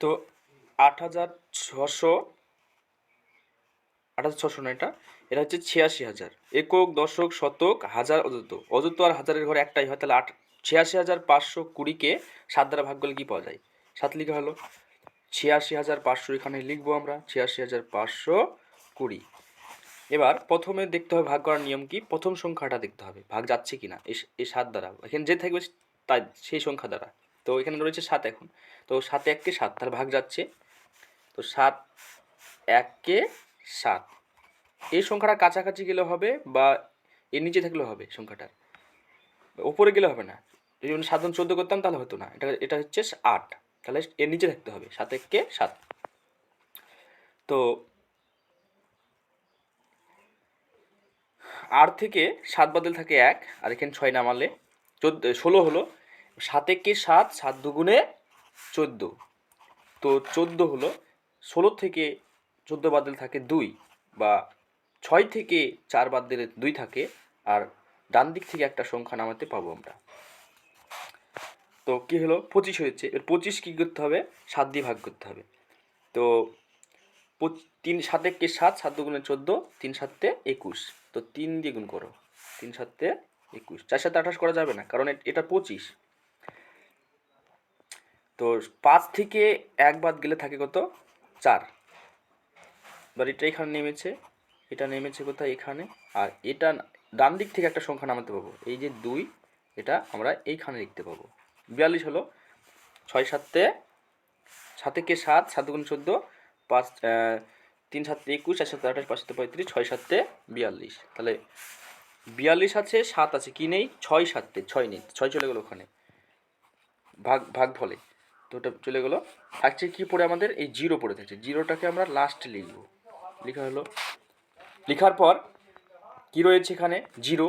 তো 8,600 না, এটা হচ্ছে 86,000। একক, দশক, শতক, হাজার, অযুত। অযুত আর হাজারের ঘরে একটাই হয়, তাহলে 86,520-কে 7 দ্বারা ভাগ করলে কি পাওয়া যায়? 7 লিখা হলো। 86,500 এখানে লিখবো আমরা, 86,520। এবার প্রথমে দেখতে হবে ভাগ করার নিয়ম কি, প্রথম সংখ্যাটা দেখতে হবে ভাগ যাচ্ছে কিনা এই 7 দ্বারা। এখানে যে থাকবে তাই সেই সংখ্যা দ্বারা। তো এখানে রয়েছে 7 এখন। তো 7 1-কে 7, তাহলে ভাগ যাচ্ছে। তো 7 1-কে 7। এই সংখ্যাটা কাছাকাছি গেলে হবে, বা এর নিচে থাকলেও হবে, সংখ্যাটার ওপরে গেলে হবে না। যদি আমি 7 14 করতাম তাহলে হতো না। এটা হচ্ছে 8, তাহলে এর নিচে থাকতে হবে। 7 1-কে 7। তো 8 থেকে 7 বাদ দিলে থাকে 1, আর এখানে 6 নামালে 16 হলো। 7 1-কে 7, 7 দুগুণে 14। তো 14 হলো। 16 থেকে 14 বাদ দিলে থাকে 2, বা 6 থেকে 4 বাদ দিলে 2 থাকে, আর ডান দিক থেকে একটা সংখ্যা নামাতে পাবো আমরা। তো কি হলো, 25 হয়েছে। এর 25 কী করতে হবে? 7 দিয়ে ভাগ করতে হবে। তো 7 1-কে 7, 7 দুগুণে 14, 3 7-তে 21। তো 3 দিয়ে গুণ করো, 3 7-তে 21। 4 7 28 করা যাবে না, কারণ এটা 25। তো 5 থেকে 1 বাদ গেলে থাকে কত? 4। এবার এটা এখানে নেমেছে, এটা নেমেছে কোথায়? এখানে। আর এটা ডান দিক থেকে একটা সংখ্যা নামাতে পাবো, এই যে 2, এটা আমরা এইখানে লিখতে পাবো। 42 হলো। 6 7-তে 7 1-কে 7, 7 দুগুণ 14, 5 3 7-তে 21, 4 7-তে 28, 5 7-তে 35, 6 7-তে 42। তাহলে 42 আছে, 7 আছে, কি নেই? 6 7-তে 6 নেই, 6 চলে গেলো ওখানে ভাগ ফলে। তো ওটা চলে গেলো। থাকছে কি পড়ে আমাদের? এই 0 পড়ে থাকছে। 0টাকে আমরা লাস্টে লিখবো। লেখা হলো। লেখার পর কি রয়েছে এখানে? 0।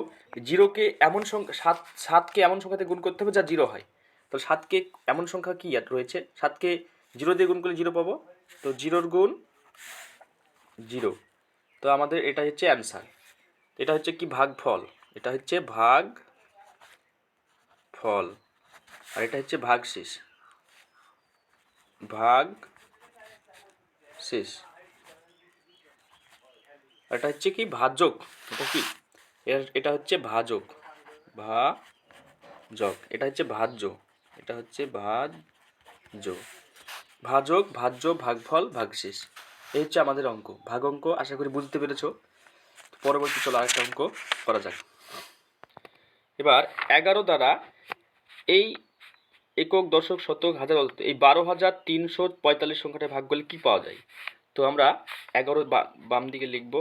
0কে এমন সংখ্যা 7কে এমন সংখ্যাতে গুণ করতে হবে যা 0 হয়। তো 7কে এমন সংখ্যা কি রয়েছে? 7কে 0 দিয়ে গুণ করলে 0 পাবো। তো 0-র গুণ 0। তো আমাদের এটা হচ্ছে অ্যান্সার। এটা হচ্ছে কি? ভাগফল। এটা হচ্ছে ভাগ ফল, আর এটা হচ্ছে ভাগশেষ। ভাগ শেষ। এটা হচ্ছে কি? ভাজক। এটা কি? এটা হচ্ছে ভাজক। ভাজক। এটা হচ্ছে ভাজ্য। এটা হচ্ছে ভাজ্য। ভাজক, ভাজ্য, ভাগফল, ভাগশেষ। এই হচ্ছে আমাদের অঙ্ক, ভাগ অঙ্ক। আশা করি বুঝতে পেরেছো। পরবর্তী চলো আরেকটা অঙ্ক করা যাক। এবার 11 দ্বারা এই একক, দশক, শতক, হাজার, এই 12,345 সংখ্যাটা ভাগ করলে কি পাওয়া যায়? তো আমরা 11 বাম দিকে লিখব,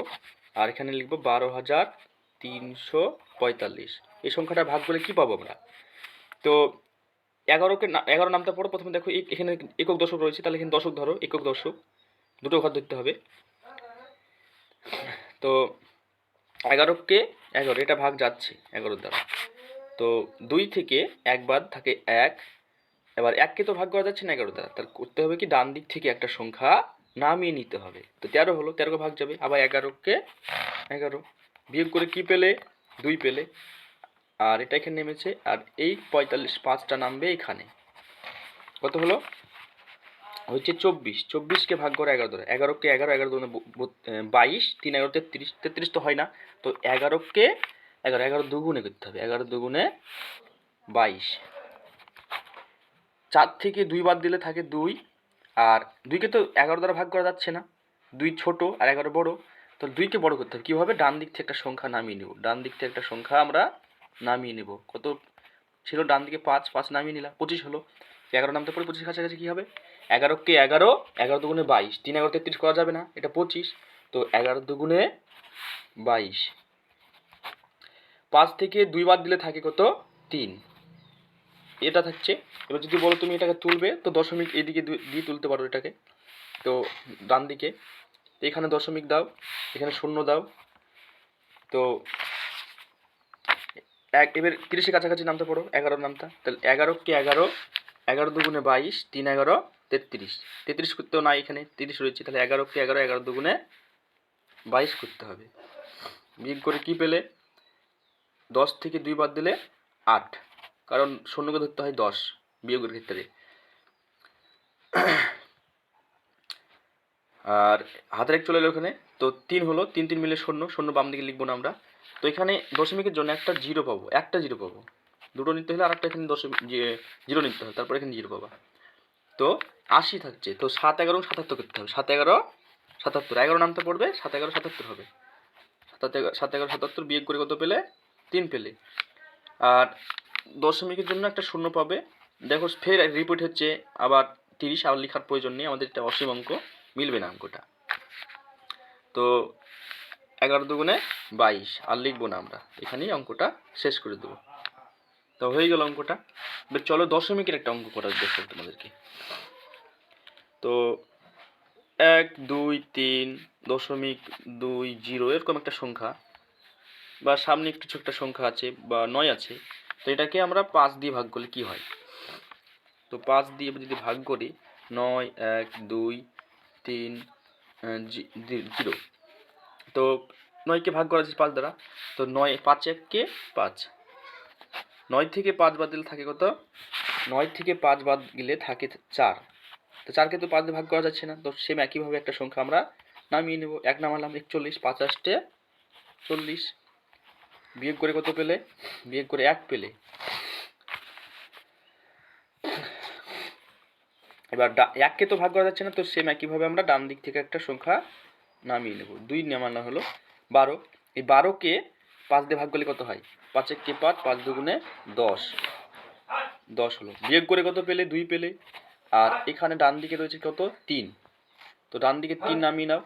আর এখানে লিখব 12,345। এই সংখ্যাটা ভাগ করলে কি পাবো আমরা? তো 11 নামটা পড়ো। প্রথমে দেখো এখানে একক দশক রয়েছে, তাহলে এখানে দশক ধরো, একক দশক দুটো ঘর ধরতে হবে। তো 11কে 11, এটা ভাগ যাচ্ছে 11 দ্বারা। তো 2 থেকে 1 বাদ থাকে 1। এবার 1কে তো ভাগ করা যাচ্ছে না 11 দ্বারা, তাহলে করতে হবে কি? ডান দিক থেকে একটা সংখ্যা নামিয়ে নিতে হবে। তো 13 হলো, 13কে ভাগ যাবে। আবার 11কে 11 বিয়োগ করে কি পেলে? 2 পেলে। আর এটা এখানে নেমেছে, আর এই 45 5টা নামবে এখানে। কত হলো? হচ্ছে 24। 24কে ভাগ করে 11 দ্বারা। 11কে 11, 11 দুগুণে 22, 3 11 33, 33 তো হয় না। তো 11কে 11, 11 দুগুণে করতে হবে। 11 দুগুণে 22। 4 থেকে 2 বাদ দিলে থাকে 2, আর 2কে তো 11 দ্বারা ভাগ করা যাচ্ছে না। 2 ছোট আর 11 বড়। তো 2কে বড় করতে হবে। কীভাবে? ডান দিক থেকে একটা সংখ্যা নামিয়ে নেব। ডান দিক থেকে একটা সংখ্যা আমরা নামিয়ে নেব। কত ছিল ডান দিকে? 5, 5 নামিয়ে নিলাম, 25 হলো। 11 নামতে পরে 25 কাছাকাছি কী হবে? 11কে 11, 11 দুগুণে 22, 3 11 33 করা যাবে না, এটা 25। তো 11 দুগুণে 22। 5 থেকে 2 বাদ দিলে থাকে কত? 3। এটা থাকছে। এবার যদি বলো তুমি এটাকে তুলবে, তো দশমিক এদিকে দিয়ে তুলতে পারো এটাকে। তো ডান দিকে এখানে দশমিক দাও, এখানে শূন্য দাও। তো এবার 30-এর কাছাকাছি নামতে পারো, 11 নামতা। তাহলে 11কে 11, 11 দুগুণে 22, 3 11 33। 33 করতেও না, এখানে 30 রয়েছে। তাহলে 11কে 11, 11 দুগুণে 22 করতে হবে। বিয়োগ করে কি পেলে? 10 থেকে 2 বাদ দিলে 8, কারণ শূন্যকে ধরতে হয় 10 বিয়োগের ক্ষেত্রে। আর হাতের এক চলে এলো ওখানে, তো 3 হলো, 3 3 মিলে 0, 0 বাম দিকে লিখবো না আমরা। তো এখানে দশমিকের জন্য একটা জিরো পাবো, একটা জিরো পাবো, দুটো নিতে হলে আর একটা এখানে জিরো নিতে হবে, তারপর এখানে জিরো পাবা। তো 80 থাকছে, তো 7 11 77 করতে হবে, 7 11 77, 11 নামতে পড়বে, 7 11 77 হবে। 7 11 77 বিয়োগ করে কত পেলে? 3 পেলে। আর দশমিকের জন্য একটা শূন্য পাবে। দেখো ফের রিপিট হচ্ছে আবার 30, আর লেখার প্রয়োজন নেই, আমাদের এটা অসীম অঙ্ক, মিলবে না অঙ্কটা। তো 11 দুগুণে 22, আর লিখবো না আমরা, এখানেই অঙ্কটা শেষ করে দেবো। তো হয়ে গেল অঙ্কটা। এবার চলো দশমিকের একটা অঙ্ক করা দেখো তোমাদেরকে। তো 1 2 3 দশমিক 2 0 এরকম একটা সংখ্যা, বা সামনে একটু ছোট্ট সংখ্যা আছে বা 9 আছে, তো এটাকে আমরা 5 দিয়ে ভাগ করলে কি হয়? তো 5 দিয়ে যদি ভাগ করি, 9 1 2 3 0, তো 9কে ভাগ করা যাচ্ছে 5 দ্বারা, তো 9 5 1 5, 9 থেকে 5 বাদ দিলে থাকে কত? 9 থেকে 5 বাদ গেলে থাকে 4, তো 4কে তো 5 দিয়ে ভাগ করা যাচ্ছে না, তো সেম একইভাবে একটা সংখ্যা আমরা নামিয়ে নেব। 1 নামালাম 41, 5 8 40, বিয়োগ করে কত পেলে? বিয়োগ করে 1 পেলে। এবার 1কে তো ভাগ করা যাচ্ছে না, তো সেম একইভাবে আমরা ডান দিক থেকে একটা সংখ্যা নামিয়ে নেব। 2 নামানো হলো 12, এই 12কে 5 দিয়ে ভাগ করলে কত হয়? 5 1 5, 5 দুগুণে 10, 10 হলো। বিয়োগ করে কত পেলে? 2 পেলে। আর এখানে ডান দিকে রয়েছে কত? 3, তো ডান দিকে 3 নামিয়ে নাও,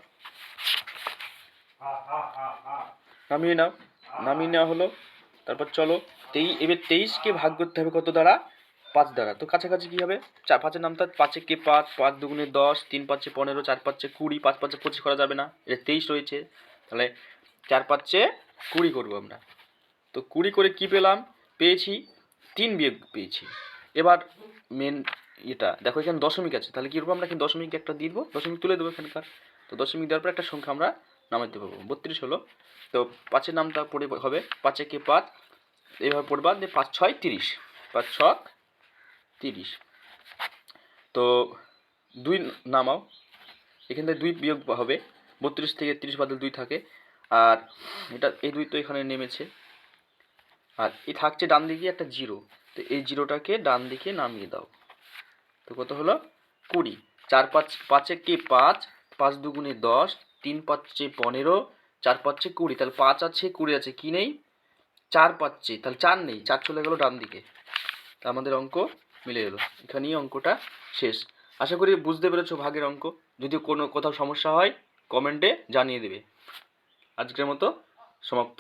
নামিয়ে নাও, নামিয়ে নেওয়া হলো। তারপর চলো এবার 23কে ভাগ করতে হবে কত দ্বারা? 5 দ্বারা। তো কাছাকাছি কি হবে? 5-এর নামটা 5 1 5, 5 দুগুণে 10, 3 5 15, 4 5 20, 5 5 25 করা যাবে না, এটা 23 রয়েছে, তাহলে 4 5 20 করবো আমরা। তো 20 করে কি পেলাম? পেয়েছি 3 বিয়োগ পেয়েছি। এবার মেন এটা দেখো, এখানে দশমিক আছে, তাহলে কি করবো আমরা? এখানে দশমিক একটা দিয়ে দেবো, দশমিক তুলে দেবো এখানকার। তো দশমিক দেওয়ার পর একটা সংখ্যা আমরা নামাইতে পারবো, 32 হলো। তো 5-এর নামটা পড়ে হবে 5 1 5, এইভাবে পড়বা যে 5 6 30, 5 6 30। তো 2 নামাও, এখান থেকে 2 বিয়োগ হবে, 32 থেকে 30 বাদে 2 থাকে, আর এটা এই 2 তো এখানে নেমেছে, আর এই থাকছে ডান দিকে একটা জিরো, তো এই জিরোটাকে ডান দিকে নামিয়ে দাও। তো কত হলো? 20। 4 5 5 1 5, 5 দুগুণে 10, 3 5 15, 4 5 20, তাহলে 5 আছে 20 আছে, কি নেই? 4 পাচ্ছি, তাহলে 4 নেই, 4 চলে গেল ডান দিকে, তা আমাদের অঙ্ক মিলে গেল। এখানেই অঙ্কটা শেষ। আশা করি বুঝতে পেরেছো ভাগের অঙ্ক। যদি কোনো কোথাও সমস্যা হয় কমেন্টে জানিয়ে দেবে। আজকের মতো সমাপ্ত।